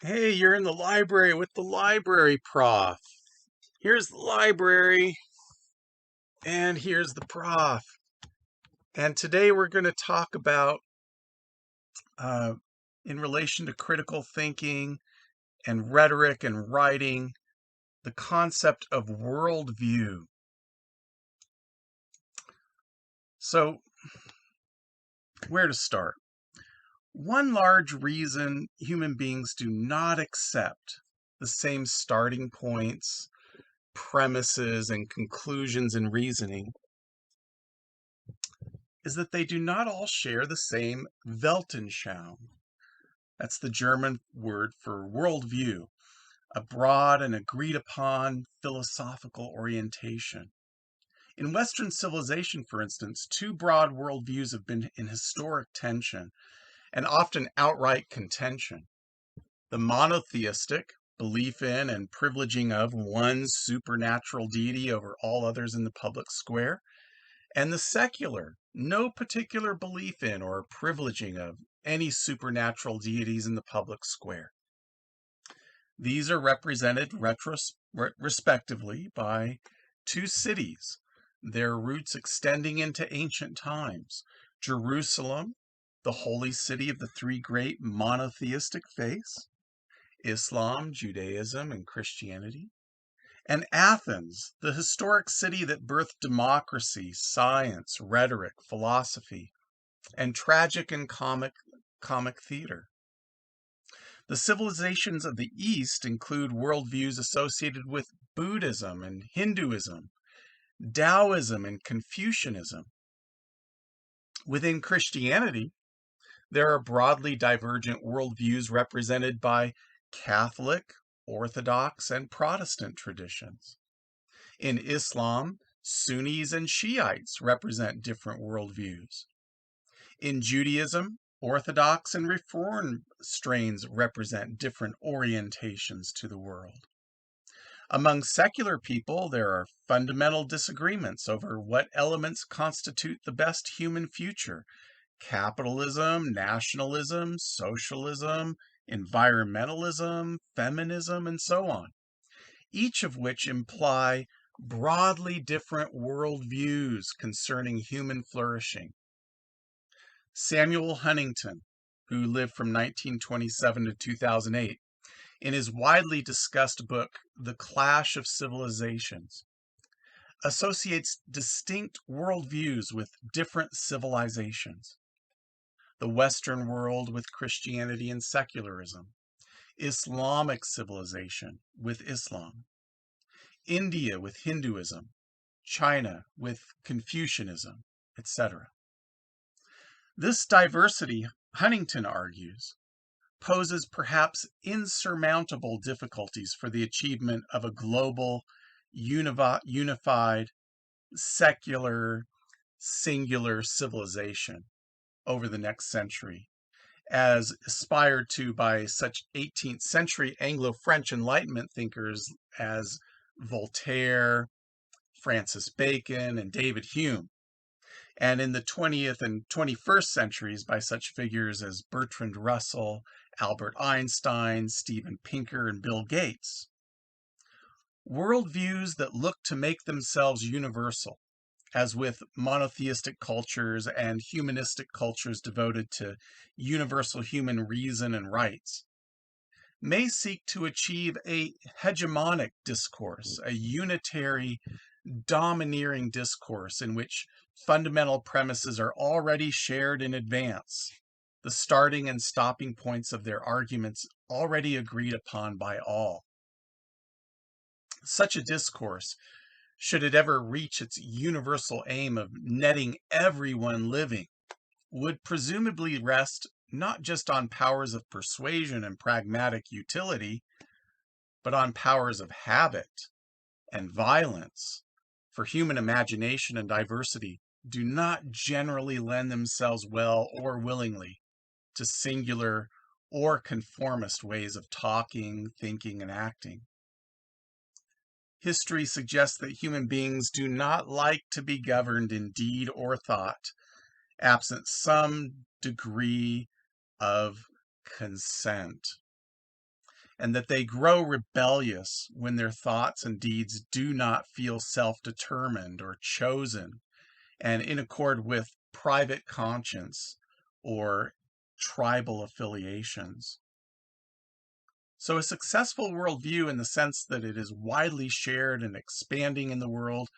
Hey, you're in the library with the library prof. Here's the library, and here's the prof. And today we're going to talk about, uh, in relation to critical thinking and rhetoric and writing, the concept of worldview. So, where to start? One large reason human beings do not accept the same starting points, premises, and conclusions in reasoning is that they do not all share the same Weltanschauung. That's the German word for worldview, a broad and agreed upon philosophical orientation. In Western civilization, for instance, two broad worldviews have been in historic tension and often outright contention. The monotheistic, belief in and privileging of one supernatural deity over all others in the public square, and the secular, no particular belief in or privileging of any supernatural deities in the public square. These are represented respectively by two cities, their roots extending into ancient times: Jerusalem, the holy city of the three great monotheistic faiths, Islam, Judaism, and Christianity, and Athens, the historic city that birthed democracy, science, rhetoric, philosophy, and tragic and comic theater. The civilizations of the East include worldviews associated with Buddhism and Hinduism, Taoism and Confucianism. Within Christianity, there are broadly divergent worldviews represented by Catholic, Orthodox, and Protestant traditions. In Islam, Sunnis and Shiites represent different worldviews. In Judaism, Orthodox and Reform strains represent different orientations to the world. Among secular people, there are fundamental disagreements over what elements constitute the best human future: capitalism, nationalism, socialism, environmentalism, feminism, and so on, each of which imply broadly different worldviews concerning human flourishing. Samuel Huntington, who lived from 1927 to 2008, in his widely discussed book, The Clash of Civilizations, associates distinct worldviews with different civilizations: the Western world with Christianity and secularism, Islamic civilization with Islam, India with Hinduism, China with Confucianism, etc. This diversity, Huntington argues, poses perhaps insurmountable difficulties for the achievement of a global, unified, secular, singular civilization over the next century, as aspired to by such 18th century Anglo-French Enlightenment thinkers as Voltaire, Francis Bacon, and David Hume, and in the 20th and 21st centuries by such figures as Bertrand Russell, Albert Einstein, Steven Pinker, and Bill Gates. Worldviews that look to make themselves universal, as with monotheistic cultures and humanistic cultures devoted to universal human reason and rights, may seek to achieve a hegemonic discourse, a unitary, domineering discourse in which fundamental premises are already shared in advance, the starting and stopping points of their arguments already agreed upon by all. Such a discourse, should it ever reach its universal aim of netting everyone living, would presumably rest not just on powers of persuasion and pragmatic utility, but on powers of habit and violence, for human imagination and diversity do not generally lend themselves well or willingly to singular or conformist ways of talking, thinking, and acting. History suggests that human beings do not like to be governed in deed or thought, absent some degree of consent. and that they grow rebellious when their thoughts and deeds do not feel self-determined or chosen and in accord with private conscience or tribal affiliations. So, a successful worldview, in the sense that it is widely shared and expanding in the world,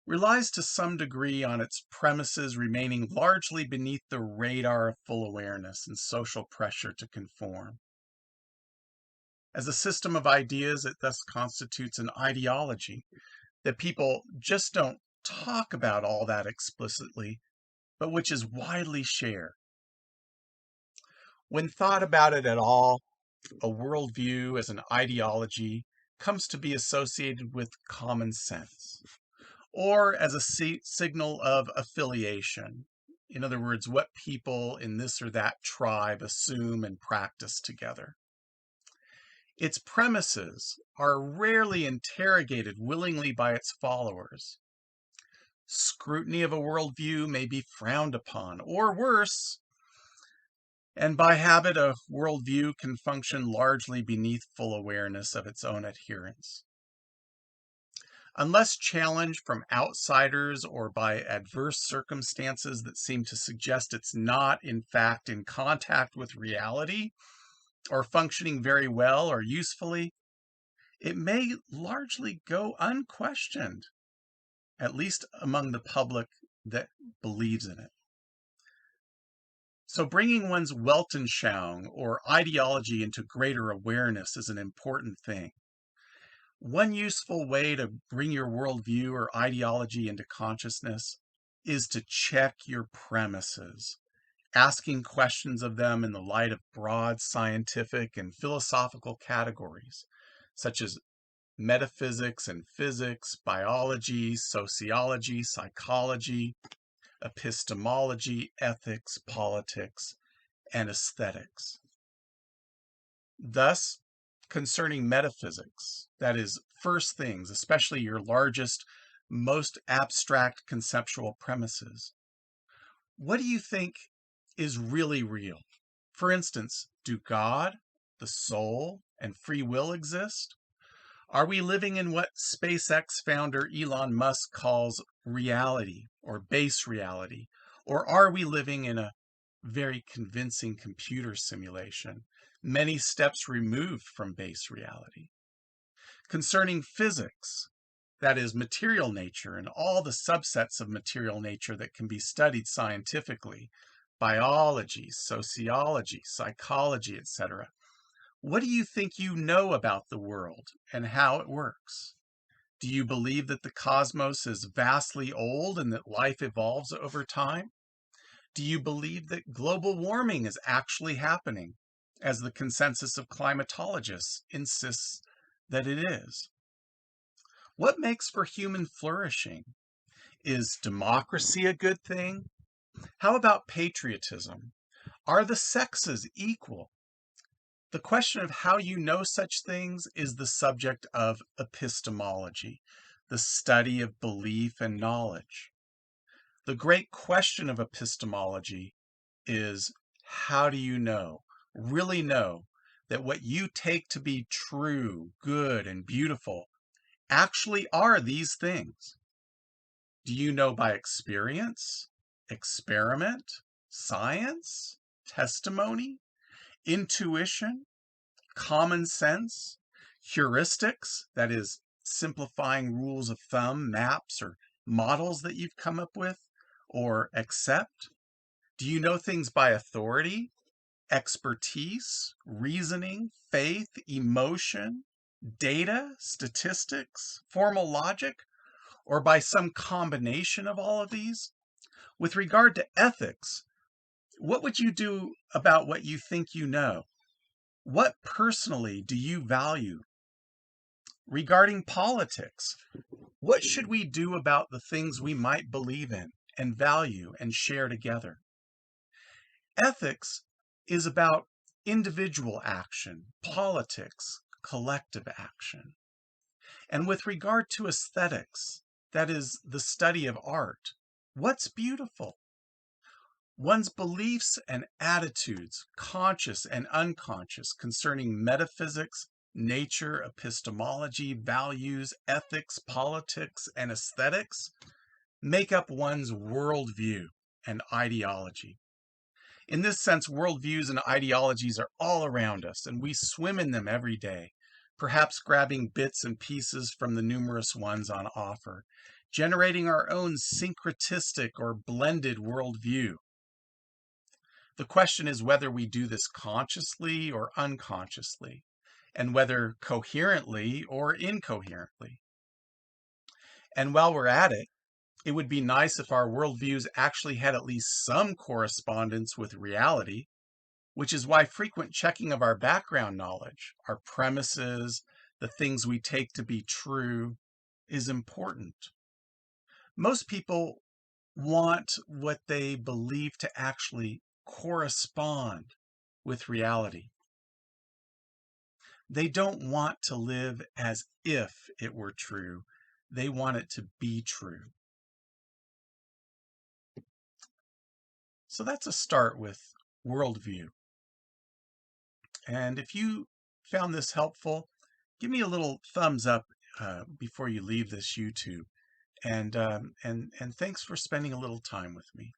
relies to some degree on its premises remaining largely beneath the radar of full awareness and social pressure to conform. As a system of ideas, it thus constitutes an ideology that people just don't talk about all that explicitly, but which is widely shared. When thought about it at all, a worldview as an ideology comes to be associated with common sense, or as a signal of affiliation. In other words, what people in this or that tribe assume and practice together. Its premises are rarely interrogated willingly by its followers. Scrutiny of a worldview may be frowned upon, or worse, and by habit, a worldview can function largely beneath full awareness of its own adherents. Unless challenged from outsiders or by adverse circumstances that seem to suggest it's not, in fact, in contact with reality or functioning very well or usefully, it may largely go unquestioned, at least among the public that believes in it. So bringing one's Weltanschauung or ideology into greater awareness is an important thing. One useful way to bring your worldview or ideology into consciousness is to check your premises, asking questions of them in the light of broad scientific and philosophical categories, such as metaphysics and physics, biology, sociology, psychology, epistemology, ethics, politics, and aesthetics. Thus, concerning metaphysics, that is, first things, especially your largest, most abstract conceptual premises, what do you think is really real? For instance, do God, the soul, and free will exist? Are we living in what SpaceX founder Elon Musk calls reality or base reality? Or are we living in a very convincing computer simulation, many steps removed from base reality? Concerning physics, that is, material nature and all the subsets of material nature that can be studied scientifically, biology, sociology, psychology, etc. What do you think you know about the world and how it works? Do you believe that the cosmos is vastly old and that life evolves over time? Do you believe that global warming is actually happening, as the consensus of climatologists insists that it is? What makes for human flourishing? Is democracy a good thing? How about patriotism? Are the sexes equal? The question of how you know such things is the subject of epistemology, the study of belief and knowledge. The great question of epistemology is, how do you know, really know, that what you take to be true, good, and beautiful actually are these things? Do you know by experience, experiment, science, testimony, intuition, common sense, heuristics, that is, simplifying rules of thumb, maps, or models that you've come up with, or accept? Do you know things by authority, expertise, reasoning, faith, emotion, data, statistics, formal logic, or by some combination of all of these? With regard to ethics, what would you do about what you think you know? What personally do you value? Regarding politics, what should we do about the things we might believe in and value and share together? Ethics is about individual action, politics, collective action. And with regard to aesthetics, that is the study of art, what's beautiful? One's beliefs and attitudes, conscious and unconscious, concerning metaphysics, nature, epistemology, values, ethics, politics, and aesthetics, make up one's worldview and ideology. In this sense, worldviews and ideologies are all around us, and we swim in them every day, perhaps grabbing bits and pieces from the numerous ones on offer, generating our own syncretistic or blended worldview. The question is whether we do this consciously or unconsciously, and whether coherently or incoherently. And while we're at it, it would be nice if our worldviews actually had at least some correspondence with reality, which is why frequent checking of our background knowledge, our premises, the things we take to be true, is important. Most people want what they believe to actually correspond with reality. They don't want to live as if it were true. They want it to be true. So that's a start with worldview. And if you found this helpful, give me a little thumbs up before you leave this YouTube. And thanks for spending a little time with me.